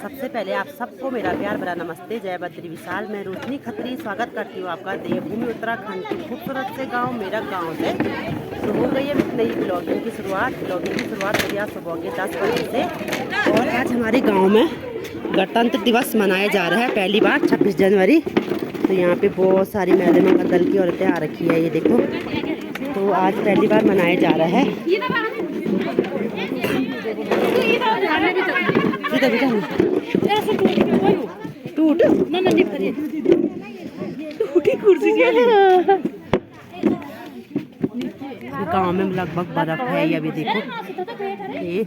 सबसे पहले आप सबको मेरा प्यार भरा नमस्ते। जय बद्री विशाल। मैं रोशनी खत्री स्वागत करती हूँ आपका देवभूमि उत्तराखंड के खूबसूरत से गांव मेरा गांव से। तो हो गई है नई ब्लॉगिंग की शुरुआत। करी आज सुबह के 10 बजे से। और आज हमारे गाँव में गणतंत्र दिवस मनाया जा रहा है पहली बार 26 जनवरी। तो यहाँ पे बहुत सारी मेले में दल की औरतें आ रखी है, ये देखो। तो आज पहली बार मनाया जा रहा है। टूटी कुर्सी गाँव में लगभग बर्फ है, ये अभी देखो। ये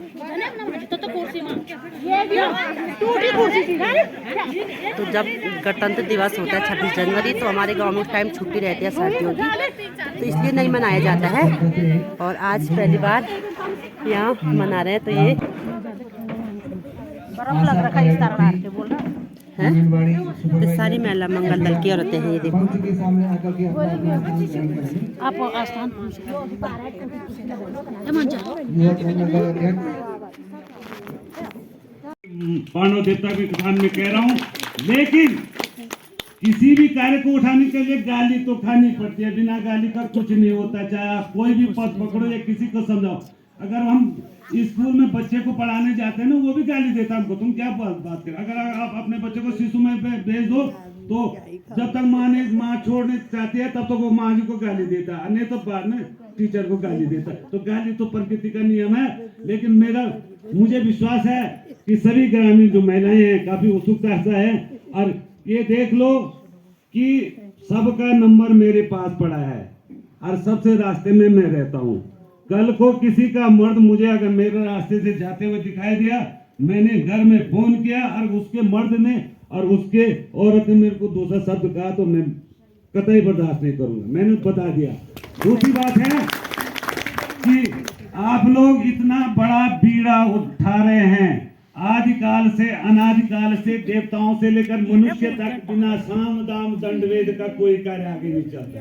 तो जब गणतंत्र दिवस होता है 26 जनवरी तो हमारे गांव में उस टाइम छुट्टी रहती है सर्दियों की, तो इसलिए नहीं मनाया जाता है। और आज पहली बार यहाँ मना रहे हैं। तो ये बर्फ लग रखा है इस तरह के बोल रहा है। तो सारी महिला मंगल दल की औरतें हैं, ये देखो। आप स्थान मानव देवता के स्थान में कह रहा हूँ, लेकिन किसी भी कार्य को उठाने के लिए गाली तो खानी पड़ती है। बिना गाली का कुछ नहीं होता। चाहे आप कोई भी पद पकड़ो या किसी को समझाओ। अगर हम स्कूल में बच्चे को पढ़ाने जाते हैं ना, वो भी गाली देता है हमको, तुम क्या बात कर। अगर आप अपने बच्चे को शिशु में भेज दो तो जब तक माँ छोड़ने चाहती है तब तक वो माँ जी को गाली देता है, नहीं तो बाद में टीचर को गाली देता है। तो गाली तो प्रकृति का नियम है। लेकिन मुझे विश्वास है कि सभी ग्रामीण जो महिलाएं हैं काफी उत्सुकता से है। और ये देख लो कि सबका नंबर मेरे पास पड़ा है और सबसे रास्ते में मैं रहता हूँ। कल को किसी का मर्द मुझे अगर मेरे रास्ते से जाते हुए दिखाई दिया, मैंने घर में फोन किया और उसके मर्द ने और उसके औरत ने मेरे को दूसरा शब्द कहा तो मैं कतई बर्दाश्त नहीं करूंगा। मैंने बता दिया। दूसरी बात है कि आप लोग इतना बड़ा बीड़ा उठा रहे हैं। आदिकाल से अनादिकाल से देवताओं से लेकर मनुष्य तक बिना साम दाम दंड वेद का कोई कार्य आगे नहीं चलता।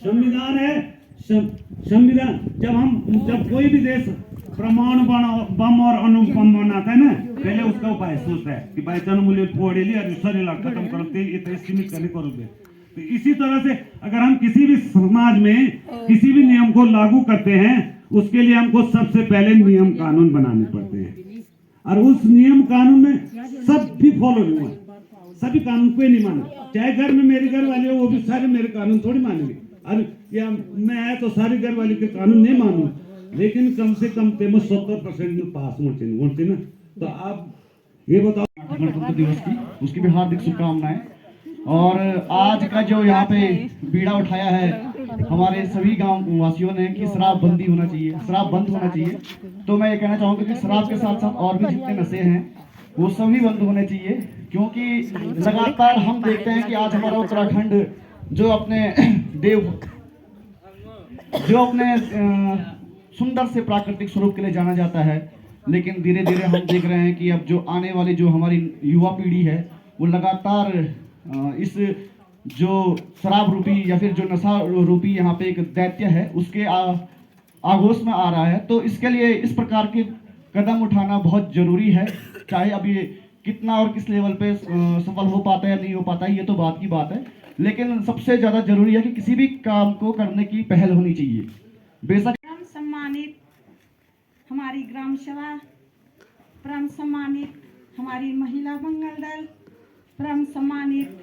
संविधान है। संविधान जब कोई भी देश परमाणु बम और अणु बम बनाता है ना, पहले उसका उपाय सोचता है कि भाई चलो मूल्य फोड़ेली और शरीर खत्म करते इतने सीमित करने करोगे। तो इसी तरह से अगर हम किसी भी समाज में किसी भी नियम को लागू करते हैं, उसके लिए हमको सबसे पहले नियम कानून बनाने पड़ते हैं। और उस नियम कानून में सब भी फॉलो नहीं हुआ। सभी कानून को नहीं माना। चाहे घर में मेरे घर वाले हो, वो भी सारे मेरे कानून थोड़ी मानेंगे। और या मैं है तो सारे घर वाले के कानून नहीं मानू, लेकिन कम से कम 70% में पास होते ना। तो आप ये बताओ गणतंत्र दिवस की, उसकी भी हार्दिक शुभकामनाएं। और आज का जो यहाँ पे बीड़ा उठाया है हमारे सभी गांव वासियों ने कि शराब बंदी होना चाहिए, शराब बंद होना चाहिए। तो मैं ये कहना चाहूंगा कि शराब के साथ साथ और भी जितने नशे हैं वो सभी बंद होने चाहिए। क्योंकि लगातार हम देखते हैं कि आज हमारा उत्तराखंड जो अपने सुंदर से प्राकृतिक स्वरूप के लिए जाना जाता है, लेकिन धीरे धीरे हम देख रहे हैं कि अब जो आने वाली जो हमारी युवा पीढ़ी है वो लगातार इस जो शराब रूपी या फिर जो नशा रूपी यहाँ पे एक दैत्य है उसके आगोश में आ रहा है। तो इसके लिए इस प्रकार के कदम उठाना बहुत जरूरी है। चाहे अब ये कितना और किस लेवल पे सफल हो पाता है या नहीं हो पाता है, ये तो बात की बात है, लेकिन सबसे ज्यादा जरूरी है कि किसी भी काम को करने की पहल होनी चाहिए। बेशक सम्मानित हमारी ग्राम सभा, परम सम्मानित हमारी महिला मंगल दल, परम सम्मानित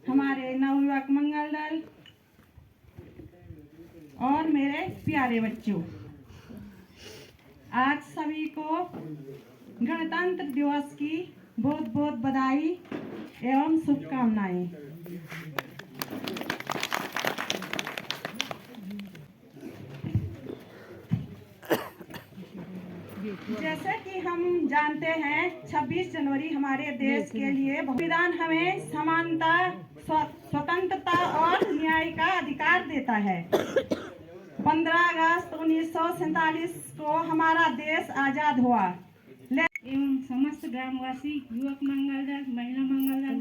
हमारे नवयुवक मंगल दल और मेरे प्यारे बच्चों, आज सभी को गणतंत्र दिवस की बहुत बहुत बधाई एवं शुभकामनाएं। जैसे कि हम जानते हैं 26 जनवरी हमारे देश के लिए संविधान हमें समानता, स्वतंत्रता और न्याय का अधिकार देता है। 15 अगस्त 1947 को हमारा देश आजाद हुआ। एवं समस्त ग्रामवासी, युवक मंगल दल, महिला मंगल दल,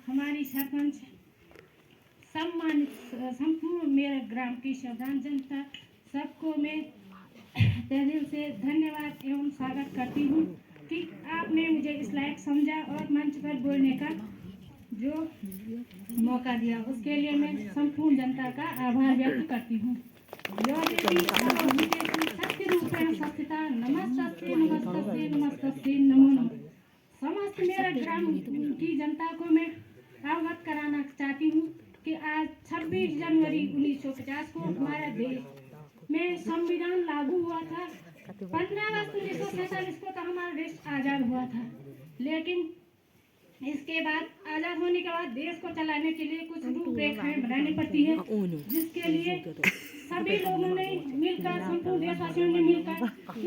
हमारी सरपंच, सम्मानित संपूर्ण मेरे ग्राम की साधारण जनता, सबको मैं तहे दिल से धन्यवाद एवं स्वागत करती हूँ। कि आपने मुझे इस लायक समझा और मंच पर बोलने का जो मौका दिया, उसके लिए मैं संपूर्ण जनता का आभार व्यक्त करती हूँ। सत्य रूपेण सत्यता नमस्ते नमस्ते नमस्ते नमो नमः। समस्त मेरे ग्राम की जनता को मैं अवगत कराना चाहती हूँ कि आज 26 जनवरी 1950 को हमारा देश में संविधान लागू हुआ था। 15 अगस्त 1947 को तो हमारा देश आज़ाद हुआ था, लेकिन इसके बाद आज़ाद होने के बाद देश को चलाने के लिए कुछ रूपरेखाएं बनानी पड़ती है, जिसके लिए सभी लोगों ने मिलकर, संपूर्ण देशवासियों ने मिलकर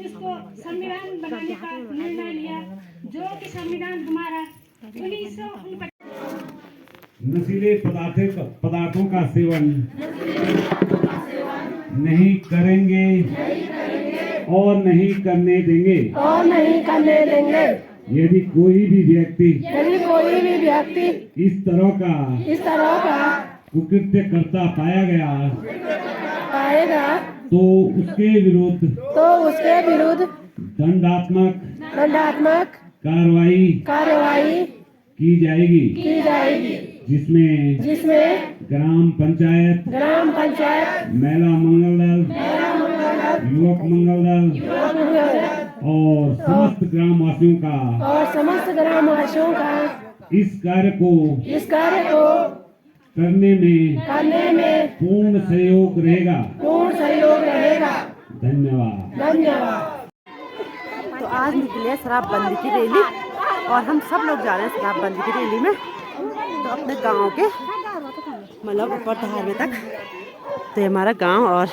इसको संविधान बनाने का निर्णय लिया, जो कि संविधान हमारा 1949 नशीले पदार्थों का सेवन नहीं करेंगे और नहीं करने देंगे। यदि कोई भी व्यक्ति इस तरह का कुकृत्य करता पाया गया तो उसके विरुद्ध दंडात्मक कार्रवाई की जाएगी, जिसमें ग्राम पंचायत, महिला मंगल दल, युवक मंगल दल और समस्त ग्रामवासियों का इस कार्य को करने में पूर्ण सहयोग रहेगा। धन्यवाद। तो आज निकले शराबबंदी की रैली और हम सब लोग जा रहे हैं शराबबंदी की रैली में, तो अपने गांव के मतलब ऊपर धारवे तक। तो हमारा गांव और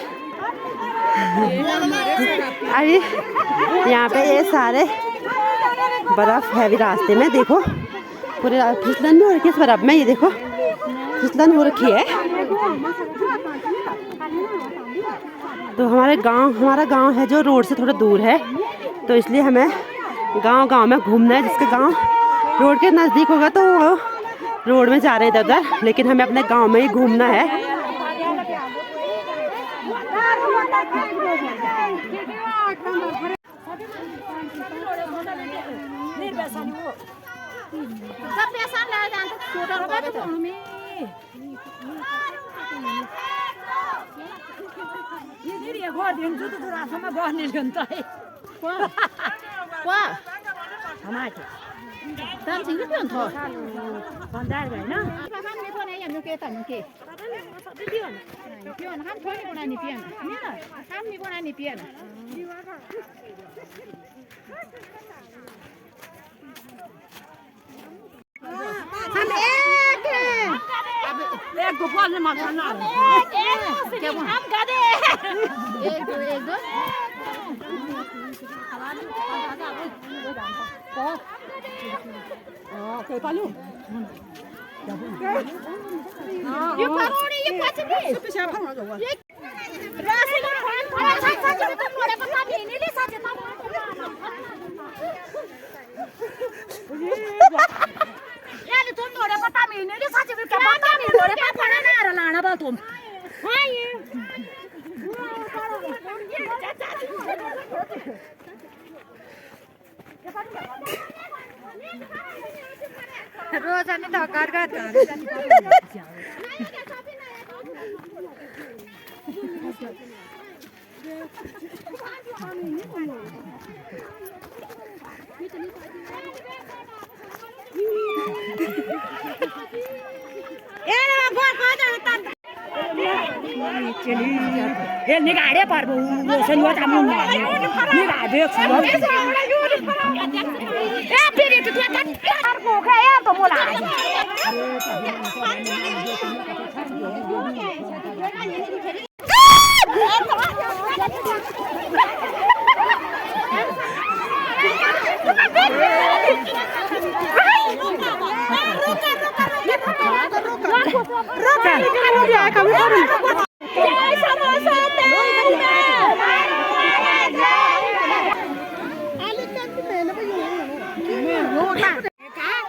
अभी यहाँ पे ये सारे बर्फ है भी रास्ते में, देखो पूरे फिसलन नहीं हो रखी इस बर्फ में, ये देखो फिसलन हो रखी है। तो हमारा गांव है जो रोड से थोड़ा दूर है, तो इसलिए हमें गांव में घूमना है। जिसके गांव रोड के नज़दीक होगा तो वो रोड में जा रहे हैं इधर, लेकिन हमें अपने गांव में ही घूमना है। एक गोपाल ने मार खाना क्या हम गादे एक दो कोई पालू ये पारोनी ये पाछ दी पीछे भाग जाओ ये राशि का खान सच तुम मोरे पता भी नहीं ले सच यानी तुम मोरे पता भी नहीं ले सच क्या पता नहीं मोरे पता ना लाना बा तुम हां ये रोजाने धकार करता ये निगाड़े पर वो सनिया तामू निगाड़े ए फिर तो यार को गया तो बोला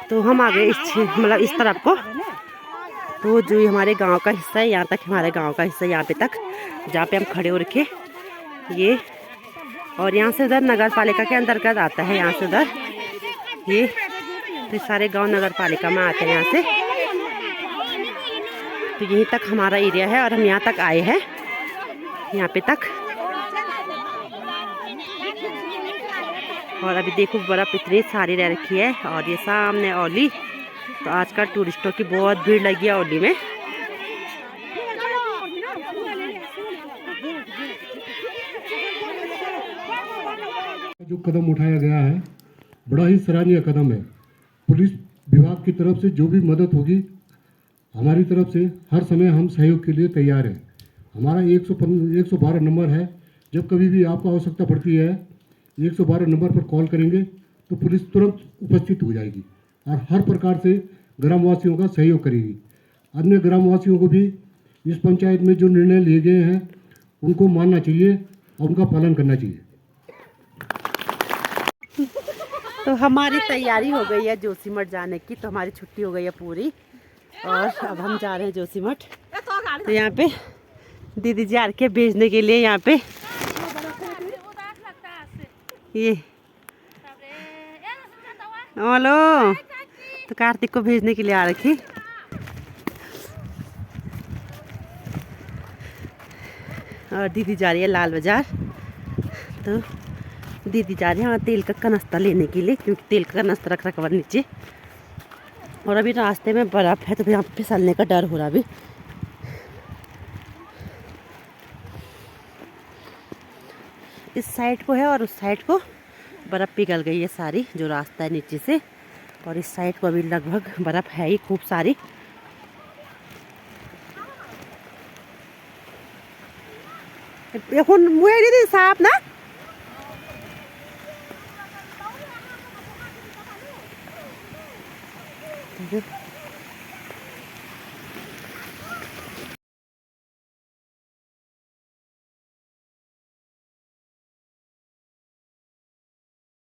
तो हम आ गए मतलब इस तरफ को। तो जो हमारे गांव का हिस्सा है, यहाँ तक हमारे गांव का हिस्सा, यहाँ पे तक जहाँ पे हम खड़े हो रखे ये, और यहाँ से उधर नगर पालिका के अंतर्गत आता है, यहाँ से उधर ये सारे गांव नगर पालिका में आते हैं यहाँ से। तो यहीं तक हमारा एरिया है और हम यहाँ तक आए हैं, यहाँ पे तक। और अभी देखो बर्फ़ इतनी सारी रह रखी है। और ये सामने औली, तो आजकल टूरिस्टों की बहुत भीड़ लगी है औली में। जो कदम उठाया गया है बड़ा ही सराहनीय कदम है। पुलिस विभाग की तरफ से जो भी मदद होगी हमारी तरफ से हर समय हम सहयोग के लिए तैयार हैं। हमारा 112 नंबर है, जब कभी भी आपको आवश्यकता पड़ती है 112 नंबर पर कॉल करेंगे तो पुलिस तुरंत उपस्थित हो जाएगी और हर प्रकार से ग्रामवासियों का सहयोग करेगी। अन्य ग्रामवासियों को भी इस पंचायत में जो निर्णय लिए गए हैं उनको मानना चाहिए और उनका पालन करना चाहिए। तो हमारी तैयारी हो गई है जोशीमठ जाने की, तो हमारी छुट्टी हो गई है पूरी और अब हम जा रहे हैं जोशीमठ। तो यहाँ पे दीदी जी आ के भेजने के लिए यहाँ पे ये हेलो, तो कार्तिक को भेजने के लिए आ रखी। और दीदी जा रही है लाल बाजार। तो दीदी जा रही है वहाँ तेल का कनस्ता लेने के लिए, क्योंकि तेल का कनस्ता रख रखा नीचे। और अभी रास्ते में बर्फ़ है तो यहाँ पे फिसलने का डर हो रहा। अभी इस साइड को है और उस साइड को बर्फ़ पिघल गई है सारी, जो रास्ता है नीचे से। और इस साइड को अभी लगभग बर्फ़ है ही खूब सारी। मुझे साफ ना